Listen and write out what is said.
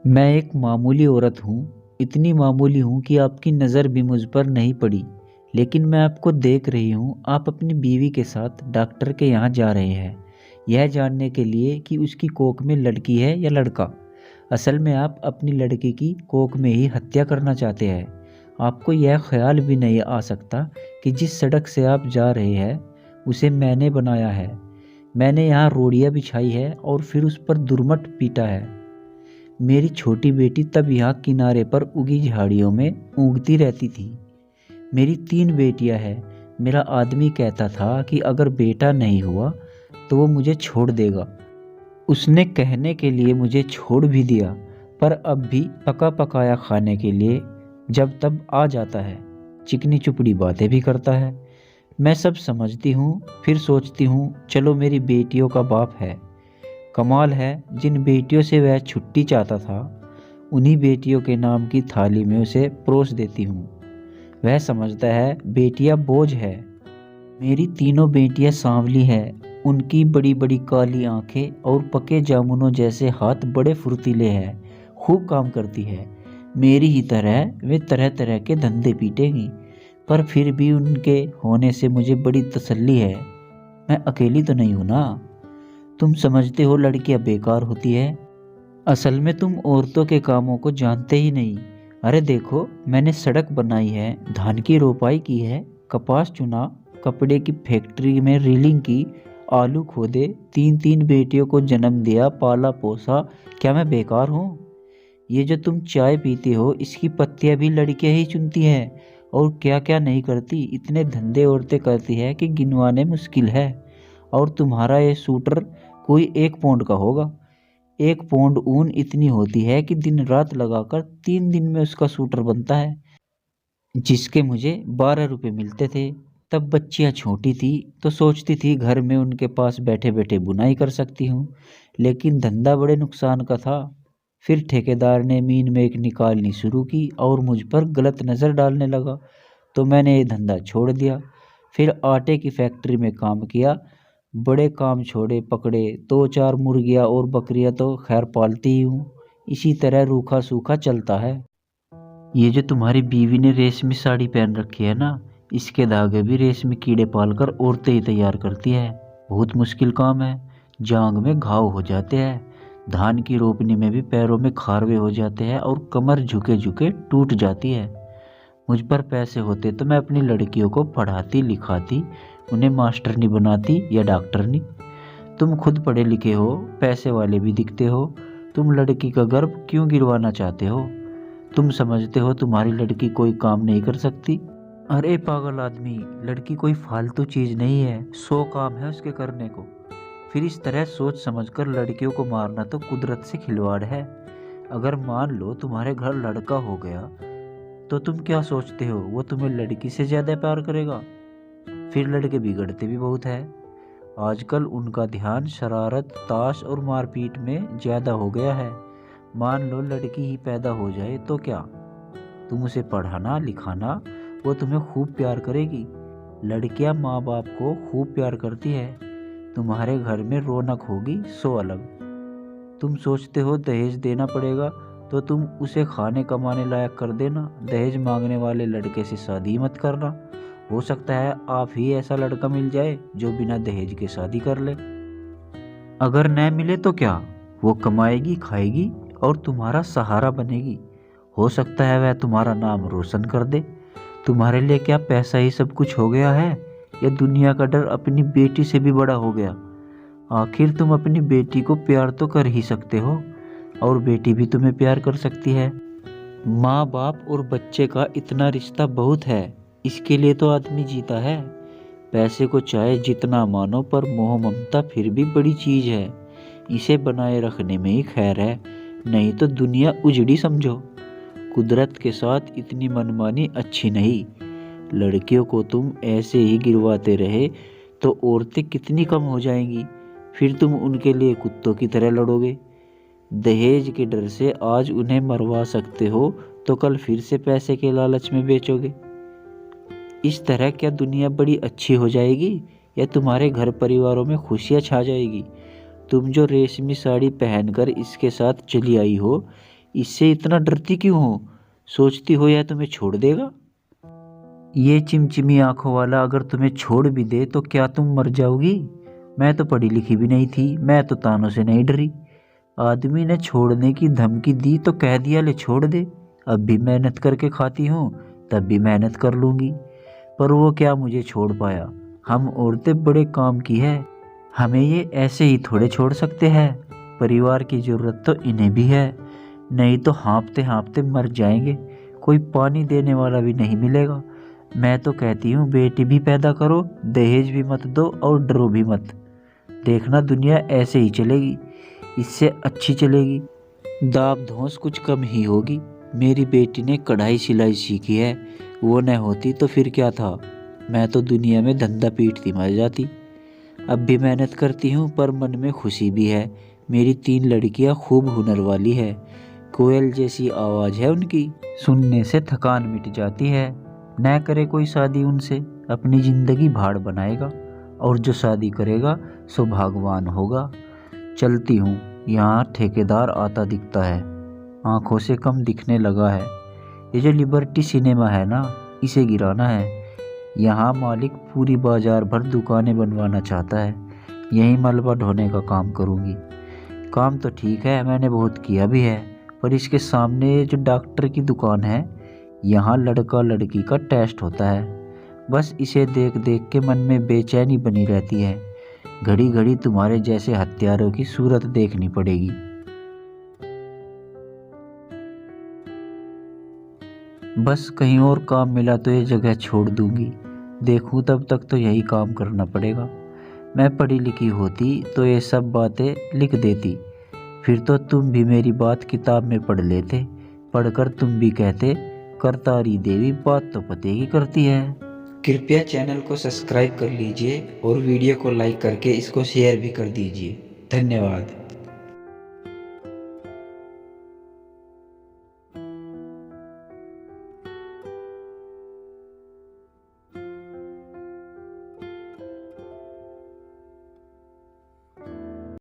मैं एक मामूली औरत हूँ, इतनी मामूली हूँ कि आपकी नज़र भी मुझ पर नहीं पड़ी। लेकिन मैं आपको देख रही हूँ, आप अपनी बीवी के साथ डॉक्टर के यहाँ जा रहे हैं, यह जानने के लिए कि उसकी कोख में लड़की है या लड़का। असल में आप अपनी लड़की की कोख में ही हत्या करना चाहते हैं। आपको यह ख्याल भी नहीं आ सकता कि जिस सड़क से आप जा रहे हैं, उसे मैंने बनाया है। मैंने यहाँ रोड़ियाँ बिछाई है और फिर उस पर दुर्मट पीटा है। मेरी छोटी बेटी तब यहाँ किनारे पर उगी झाड़ियों में ऊँगती रहती थी। मेरी 3 बेटियां हैं। मेरा आदमी कहता था कि अगर बेटा नहीं हुआ तो वो मुझे छोड़ देगा। उसने कहने के लिए मुझे छोड़ भी दिया, पर अब भी पका पकाया खाने के लिए जब तब आ जाता है। चिकनी चुपड़ी बातें भी करता है। मैं सब समझती हूँ, फिर सोचती हूँ चलो मेरी बेटियों का बाप है। कमाल है, जिन बेटियों से वह छुट्टी चाहता था, उन्हीं बेटियों के नाम की थाली में उसे परोस देती हूँ। वह समझता है बेटियां बोझ है। मेरी तीनों बेटियां सांवली हैं, उनकी बड़ी बड़ी काली आंखें और पके जामुनों जैसे हाथ बड़े फुर्तीले हैं, खूब काम करती है। मेरी ही तरह वे तरह तरह के धंधे पीटेंगी, पर फिर भी उनके होने से मुझे बड़ी तसल्ली है। मैं अकेली तो नहीं हूं ना। तुम समझते हो लड़कियां बेकार होती है। असल में तुम औरतों के कामों को जानते ही नहीं। अरे देखो, मैंने सड़क बनाई है, धान की रोपाई की है, कपास चुना, कपड़े की फैक्ट्री में रीलिंग की, आलू खोदे, 3 3 बेटियों को जन्म दिया, पाला पोसा। क्या मैं बेकार हूँ? ये जो तुम चाय पीते हो, इसकी पत्तियां भी लड़कियां ही चुनती हैं। और क्या क्या नहीं करती, इतने धंधे औरतें करती है कि गिनवाने मुश्किल है। और तुम्हारा ये सूटर कोई 1 पौंड का होगा। 1 पौंड ऊन इतनी होती है कि दिन रात लगाकर 3 दिन में उसका सूटर बनता है, जिसके मुझे 12 रुपए मिलते थे। तब बच्चियां छोटी थी तो सोचती थी घर में उनके पास बैठे बैठे बुनाई कर सकती हूँ, लेकिन धंधा बड़े नुकसान का था। फिर ठेकेदार ने मीन में एक निकालनी शुरू की और मुझ पर गलत नज़र डालने लगा, तो मैंने ये धंधा छोड़ दिया। फिर आटे की फैक्ट्री में काम किया, बड़े काम छोड़े पकड़े, 2 4 मुर्गियाँ और बकरियाँ तो खैर पालती ही हूँ। इसी तरह रूखा सूखा चलता है। ये जो तुम्हारी बीवी ने रेशमी साड़ी पहन रखी है ना, इसके धागे भी रेशमी कीड़े पालकर औरतें ही तैयार करती है। बहुत मुश्किल काम है। जांग में घाव हो जाते हैं, धान की रोपनी में भी पैरों में खारवे हो जाते हैं और कमर झुके झुके टूट जाती है। मुझ पर पैसे होते तो मैं अपनी लड़कियों को पढ़ाती लिखाती, उन्हें मास्टरनी बनाती या डॉक्टरनी। तुम खुद पढ़े लिखे हो, पैसे वाले भी दिखते हो, तुम लड़की का गर्भ क्यों गिरवाना चाहते हो? तुम समझते हो तुम्हारी लड़की कोई काम नहीं कर सकती? अरे पागल आदमी, लड़की कोई फालतू चीज नहीं है, 100 काम है उसके करने को। फिर इस तरह सोच समझकर लड़कियों को मारना तो कुदरत से खिलवाड़ है। अगर मान लो तुम्हारे घर लड़का हो गया, तो तुम क्या सोचते हो वो तुम्हें लड़की से ज्यादा प्यार करेगा? फिर लड़के बिगड़ते भी बहुत है। आजकल उनका ध्यान शरारत, ताश और मारपीट में ज्यादा हो गया है। मान लो लड़की ही पैदा हो जाए तो क्या? तुम उसे पढ़ाना लिखाना, वो तुम्हें खूब प्यार करेगी। लड़कियां माँ बाप को खूब प्यार करती है। तुम्हारे घर में रौनक होगी सो अलग। तुम सोचते हो दहेज देना पड़ेगा, तो तुम उसे खाने कमाने लायक कर देना। दहेज मांगने वाले लड़के से शादी मत करना। हो सकता है आप ही ऐसा लड़का मिल जाए जो बिना दहेज के शादी कर ले। अगर न मिले तो क्या, वो कमाएगी खाएगी और तुम्हारा सहारा बनेगी। हो सकता है वह तुम्हारा नाम रोशन कर दे। तुम्हारे लिए क्या पैसा ही सब कुछ हो गया है, या दुनिया का डर अपनी बेटी से भी बड़ा हो गया? आखिर तुम अपनी बेटी को प्यार तो कर ही सकते हो, और बेटी भी तुम्हें प्यार कर सकती है। माँ बाप और बच्चे का इतना रिश्ता बहुत है, इसके लिए तो आदमी जीता है। पैसे को चाहे जितना मानो, पर मोह ममता फिर भी बड़ी चीज है। इसे बनाए रखने में ही खैर है, नहीं तो दुनिया उजड़ी समझो। कुदरत के साथ इतनी मनमानी अच्छी नहीं। लड़कियों को तुम ऐसे ही गिरवाते रहे तो औरतें कितनी कम हो जाएंगी। फिर तुम उनके लिए कुत्तों की तरह लड़ोगे। दहेज के डर से आज उन्हें मरवा सकते हो, तो कल फिर से पैसे के लालच में बेचोगे। इस तरह क्या दुनिया बड़ी अच्छी हो जाएगी, या तुम्हारे घर परिवारों में खुशियां छा जाएगी? तुम जो रेशमी साड़ी पहनकर इसके साथ चली आई हो, इससे इतना डरती क्यों हो? सोचती हो यह तुम्हें छोड़ देगा? ये चिमचिमी आंखों वाला अगर तुम्हें छोड़ भी दे तो क्या तुम मर जाओगी? मैं तो पढ़ी लिखी भी नहीं थी, मैं तो तानों से नहीं डरी। आदमी ने छोड़ने की धमकी दी तो कह दिया ले छोड़ दे। अब भी मेहनत करके खाती हूँ, तब भी मेहनत कर लूँगी। पर वो क्या मुझे छोड़ पाया? हम औरतें बड़े काम की है, हमें ये ऐसे ही थोड़े छोड़ सकते हैं। परिवार की ज़रूरत तो इन्हें भी है, नहीं तो हाँफते हाँफते मर जाएंगे, कोई पानी देने वाला भी नहीं मिलेगा। मैं तो कहती हूँ बेटी भी पैदा करो, दहेज भी मत दो और डरो भी मत। देखना दुनिया ऐसे ही चलेगी, इससे अच्छी चलेगी। दाब धौंस कुछ कम ही होगी। मेरी बेटी ने कढ़ाई सिलाई सीखी है, वो न होती तो फिर क्या था, मैं तो दुनिया में धंधा पीटती मर जाती। अब भी मेहनत करती हूँ पर मन में खुशी भी है। मेरी 3 लड़कियाँ खूब हुनर वाली है, कोयल जैसी आवाज़ है उनकी, सुनने से थकान मिट जाती है। न करे कोई शादी उनसे, अपनी ज़िंदगी भाड़ बनाएगा, और जो शादी करेगा सो भागवान होगा। चलती हूँ, यहाँ ठेकेदार आता दिखता है, आंखों से कम दिखने लगा है। ये जो लिबर्टी सिनेमा है ना, इसे गिराना है। यहाँ मालिक पूरी बाजार भर दुकानें बनवाना चाहता है, यहीं मलबा ढोने का काम करूँगी। काम तो ठीक है, मैंने बहुत किया भी है, पर इसके सामने जो डॉक्टर की दुकान है, यहाँ लड़का लड़की का टेस्ट होता है। बस इसे देख देख के मन में बेचैनी बनी रहती है। घड़ी घड़ी तुम्हारे जैसे हत्यारों की सूरत देखनी पड़ेगी। बस कहीं और काम मिला तो ये जगह छोड़ दूंगी, देखूं तब तक तो यही काम करना पड़ेगा। मैं पढ़ी लिखी होती तो ये सब बातें लिख देती, फिर तो तुम भी मेरी बात किताब में पढ़ लेते, पढ़कर तुम भी कहते करतारी देवी बात तो पते की करती है। कृपया चैनल को सब्सक्राइब कर लीजिए और वीडियो को लाइक करके इसको शेयर भी कर दीजिए। धन्यवाद।